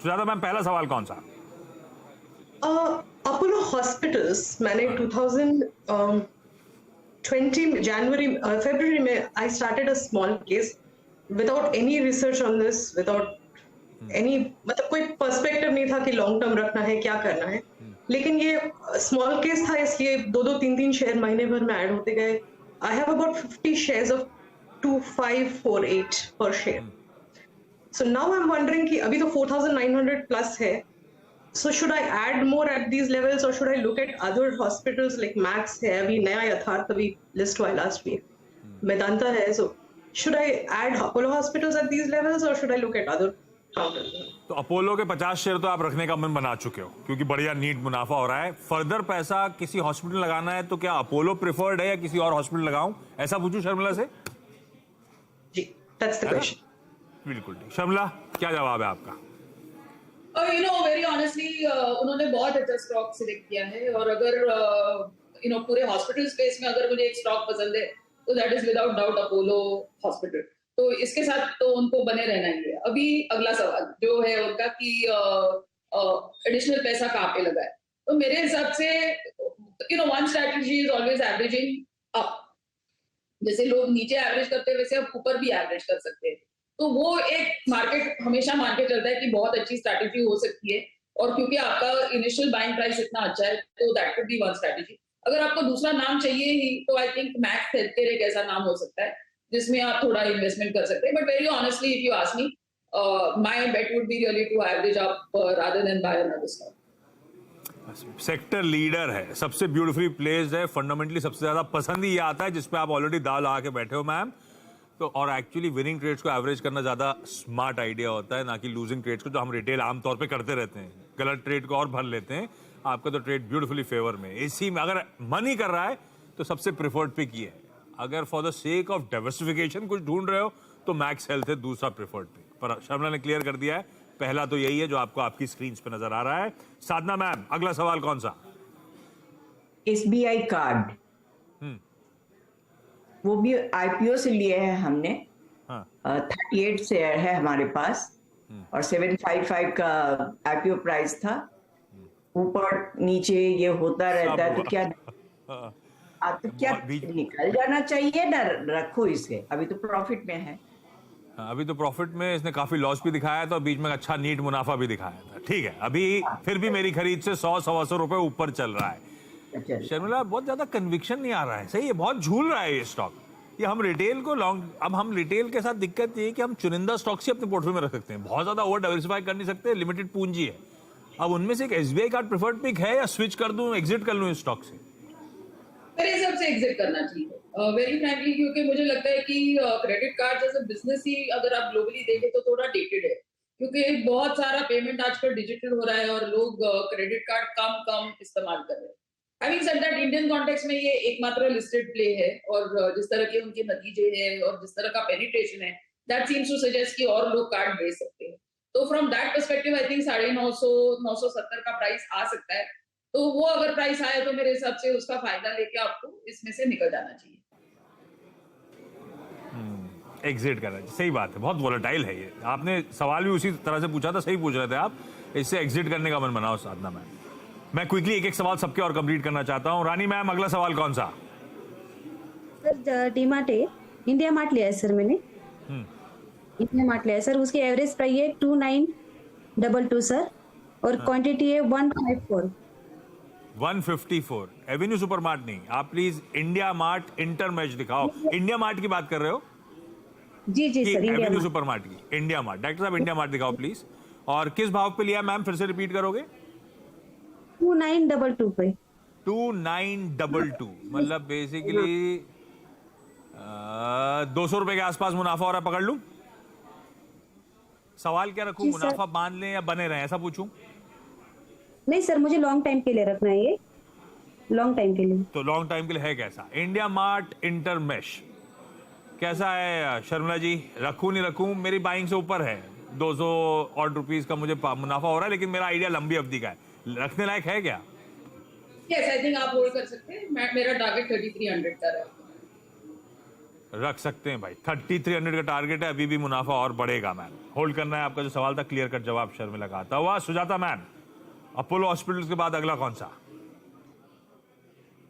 Sujata ma'am, पहला सवाल कौन सा? अपोलो हॉस्पिटल्स, मैंने 2020 जनवरी फरवरी में I started a small case without any research on this, without any, मतलब कोई पर्सपेक्टिव नहीं था कि लॉन्ग टर्म रखना है, क्या करना है। लेकिन ये स्मॉल केस था, इसलिए 2-3 शेयर महीने भर में ऐड होते गए। I have about 50 shares of 2548 पर share. So now I am wondering कि अभी तो 4900 प्लस है, so should I add more at these levels or should I look at other hospitals like Max है, अभी नया यथार्थ अभी लिस्ट हुआ लास्ट वीक, मेदांता है, so should I add Apollo hospitals at these levels or should I look at other counters? तो Apollo के 50 share तो आप रखने का मन बना चुके हो क्योंकि बढ़िया नीट मुनाफा हो रहा है। फर्दर पैसा किसी हॉस्पिटल लगाना है तो क्या अपोलो प्रिफर्ड है या किसी और हॉस्पिटल लगाऊं, ऐसा पूछूं शर्मिला से? जी, that's the question. बिल्कुल ठीक। शर्मिला, क्या जवाब है आपका? वेरी ऑनेस्टली उन्होंने बहुत अच्छा स्टॉक सिलेक्ट किया है, और अगर पूरे हॉस्पिटल स्पेस में अगर मुझे एक स्टॉक पसंद है तो that is without doubt Apollo hospital. तो इसके साथ तो उनको बने रहना ही है। अभी अगला सवाल जो है उनका कि एडिशनल पैसा कहाँ पे लगा है, तो मेरे हिसाब से one strategy is always averaging up. जैसे लोग नीचे एवरेज करते हैं वैसे आप ऊपर भी एवरेज कर सकते हैं। तो वो एक मार्केट हमेशा मान के चलता है कि बहुत अच्छी स्ट्रैटेजी हो सकती है, और क्योंकि आपका इनिशियल बाइंग प्राइस इतना अच्छा है तो that could be one strategy. अगर आपको दूसरा नाम चाहिए ही तो आई थिंक मैक्स हेल्थकेयर एक ऐसा नाम हो सकता है जिसमें आप थोड़ा इन्वेस्टमेंट कर सकते हैं। But very honestly if you ask me, my bet would be really to average up rather than buy another stock. Sector leader है, सबसे ब्यूटीफुली प्लेस्ड है, फंडामेंटली सबसे ज्यादा पसंद ही ये आता है जिसपे आप ऑलरेडी दाव लगा के बैठे हो मैम। तो और एक्चुअली विनिंग ट्रेड्स को एवरेज करना ज्यादा स्मार्ट आइडिया होता है, ना कि लूजिंग ट्रेड्स को जो हम रिटेल आमतौर पे करते रहते हैं, गलत ट्रेड को और भर लेते हैं। आपका तो ट्रेड ब्यूटीफुली फेवर में, इसी में अगर मन ही कर रहा है तो सबसे प्रिफर्ड पिक ये है। अगर for the sake of diversification कुछ ढूंढ रहे हो तो मैक्स हेल्थ है दूसरा प्रिफर्ड पिक। पर शर्मिला ने क्लियर कर दिया है, पहला तो यही है जो आपको आपकी स्क्रीन पे नजर आ रहा है। साधना मैम, अगला सवाल कौन सा? SBI कार्ड, वो भी IPO से लिए है हमने। 38 शेयर है हमारे पास और 755 का IPO प्राइस था। ऊपर नीचे ये होता रहता है, तो क्या निकल जाना चाहिए ना, रखो इसे, अभी तो प्रॉफिट में है। अभी तो प्रॉफिट में, इसने काफी लॉस भी दिखाया था और बीच में अच्छा नीट मुनाफा भी दिखाया था। ठीक है, अभी फिर भी मेरी खरीद से 100-125 रुपए ऊपर चल रहा है। शर्मिला, बहुत ज्यादा कन्विक्शन नहीं आ रहा है, सही है, बहुत झूल रहा है ये स्टॉक। ये हम रिटेल को अब हम रिटेल के साथ दिक्कत ये है कि हम चुनिंदा स्टॉक से अपने पोर्टफोलियो में रख सकते हैं, बहुत ज्यादा ओवर डाइवर्सिफाई कर नहीं सकते, लिमिटेड पूंजी है। अब उनमें से एक SBI कार्ड प्रेफर्ड पिक है या स्विच कर दूं, एग्जिट कर लूं इस स्टॉक से? मेरे हिसाब से एग्जिट करना चाहिए वेरी फ्रैंकली, क्योंकि मुझे लगता है कि क्रेडिट कार्ड जैसे बिजनेस ही अगर आप ग्लोबली देखें तो थोड़ा डेटेड है, क्योंकि बहुत सारा पेमेंट आजकल डिजिटल हो रहा है और लोग क्रेडिट कार्ड कम इस्तेमाल कर रहे हैं। Having said that, Indian context में ये एकमात्र लिस्टेड प्ले है, और जिस तरह के उनके नतीजे हैं और जिस तरह का पेनिट्रेशन है, दैट सीम्स टू सजेस्ट कि और लोग कार्ड दे सकते हैं। तो from that perspective I think 950-970 का प्राइस आ सकता है। तो वो अगर प्राइस आए तो मेरे हिसाब से उसका फायदा लेके आपको इसमें से निकल जाना चाहिए। एग्जिट करना चाहिए, सही बात है, बहुत वोलेटाइल है ये। आपने सवाल भी उसी तरह से पूछा था, सही पूछ रहे थे आप, इससे एग्जिट करने का मन बनाओ साधना मैम। मैं क्विकली एक सवाल सबके और कंप्लीट करना चाहता हूँ। रानी मैम, अगला सवाल कौन सा? सर डीमार्ट है, इंडिया मार्ट लिया है सर मैंने। इंडिया मार्ट लिया है सर, उसकी एवरेज प्राइस है 2922 सर, और क्वांटिटी है 154। एवेन्यू सुपर मार्ट नहीं, आप प्लीज इंडिया मार्ट इंटरमेश दिखाओ। इंडिया मार्ट की बात कर रहे हो? जी सर, एवेन्यू सुपर मार्ट की, इंडिया मार्ट। डॉक्टर साहब, इंडिया मार्ट दिखाओ प्लीज। और किस भाव पे लिया मैम, फिर से रिपीट करोगे? 2922 पे। 2922 मतलब बेसिकली 200 रुपए के आसपास मुनाफा हो रहा है, पकड़ लूं? सवाल क्या रखूं, मुनाफा बांध लें या बने रहें, ऐसा पूछूं? नहीं सर, मुझे लॉन्ग टाइम के लिए रखना है, ये लॉन्ग टाइम के लिए। तो लॉन्ग टाइम के लिए है कैसा? इंडिया मार्ट इंटरमेश कैसा है शर्मिला जी, रखूं नहीं रखूं? मेरी बाइंग से ऊपर है, 200 और रुपीस का मुझे मुनाफा हो रहा है, लेकिन मेरा आइडिया लंबी अवधि का है, रखने लायक है क्या? यस, आई थिंक आप होल्ड कर सकते हैं। मेरा टारगेट 3300 का है। रख सकते हैं भाई। 3300 का टारगेट है, अभी भी मुनाफा और बढ़ेगा मैम। होल्ड करना है। आपका जो सवाल था क्लियर कट जवाब शर्मिला का आता हुआ। सुजाता मैम, अपोलो हॉस्पिटल्स के बाद अगला कौन सा?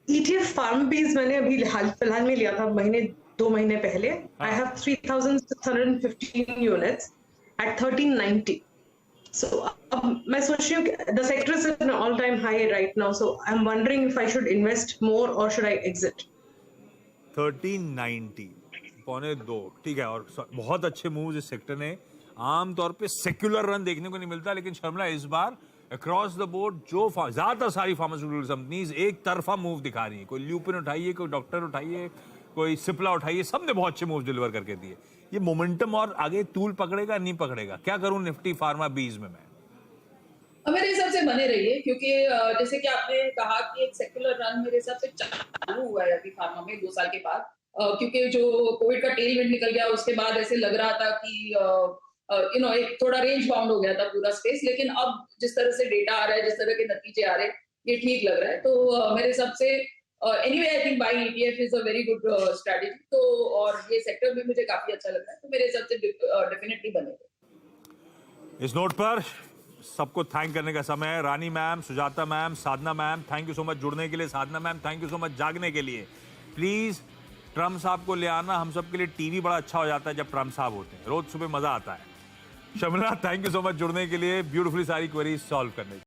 ETF फार्म बीज मैंने अभी फिलहाल में लिया था, 2 महीने पहले। I have 3615 units at 1390। सो अब मैं सोच रही हूँ the sector is an all time high right now, so I am wondering if I should invest more और शुड आई एग्जिट। 1390 2.25, ठीक है। और बहुत अच्छे मूव्स इस सेक्टर ने, आमतौर पे सेक्युलर रन देखने को नहीं मिलता, लेकिन शर्मिला इस बार अक्रॉस द बोर्ड जो ज्यादातर सारी फार्मास्यूटिकल कंपनीज एक तरफा मूव दिखा रही है। कोई ल्यूपिन उठाइए, कोई डॉक्टर उठाइए, कोई सिप्ला उठाइए, सबने बहुत अच्छे मूव डिलीवर करके दिए। ये मोमेंटम और आगे तूल पकड़ेगा नहीं पकड़ेगा? क्या करूं निफ्टी फार्मा बीज में मैं? मेरे हिसाब से बने रहिए, क्योंकि जैसे कि आपने कहा कि एक सेक्युलर रन मेरे हिसाब से चालू हुआ है अभी फार्मा में 2 साल के बाद, क्योंकि जो कोविड का टेलविंड निकल गया उसके बाद ऐसे लग रहा था कि एक थोड़ा रेंज बाउंड हो गया था पूरा स्पेस। लेकिन अब जिस तरह से डेटा आ रहा है, जिस तरह के नतीजे आ रहे हैं, ये ठीक लग रहा है। तो मेरे हिसाब से anyway I think buying ETF is a very good strategy. तो और ये सेक्टर भी मुझे काफी अच्छा लग रहा है, तो मेरे हिसाब से डेफिनेटली बनेगा। इस नोट पर सबको थैंक करने का समय है। Rani ma'am, Sujata ma'am, Sadhana ma'am, thank you so much जुड़ने के लिए। Sadhana ma'am, thank you so much जागने के लिए। प्लीज ट्रम्प साहब को ले आना, हम सब के लिए टीवी बड़ा अच्छा हो जाता है जब ट्रम्प साहब होते हैं, रोज सुबह मजा आता है। Sharmila, thank you so much जुड़ने के लिए, ब्यूटीफुली सारी क्वेरीज सॉल्व करने के।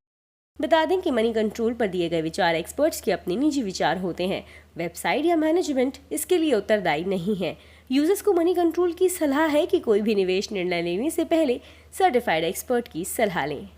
बता दें कि मनी कंट्रोल पर दिए गए विचार एक्सपर्ट्स के अपने निजी विचार होते हैं। वेबसाइट या मैनेजमेंट इसके लिए उत्तरदायी नहीं है। यूजर्स को मनी कंट्रोल की सलाह है कि कोई भी निवेश निर्णय लेने से पहले सर्टिफाइड एक्सपर्ट की सलाह लें।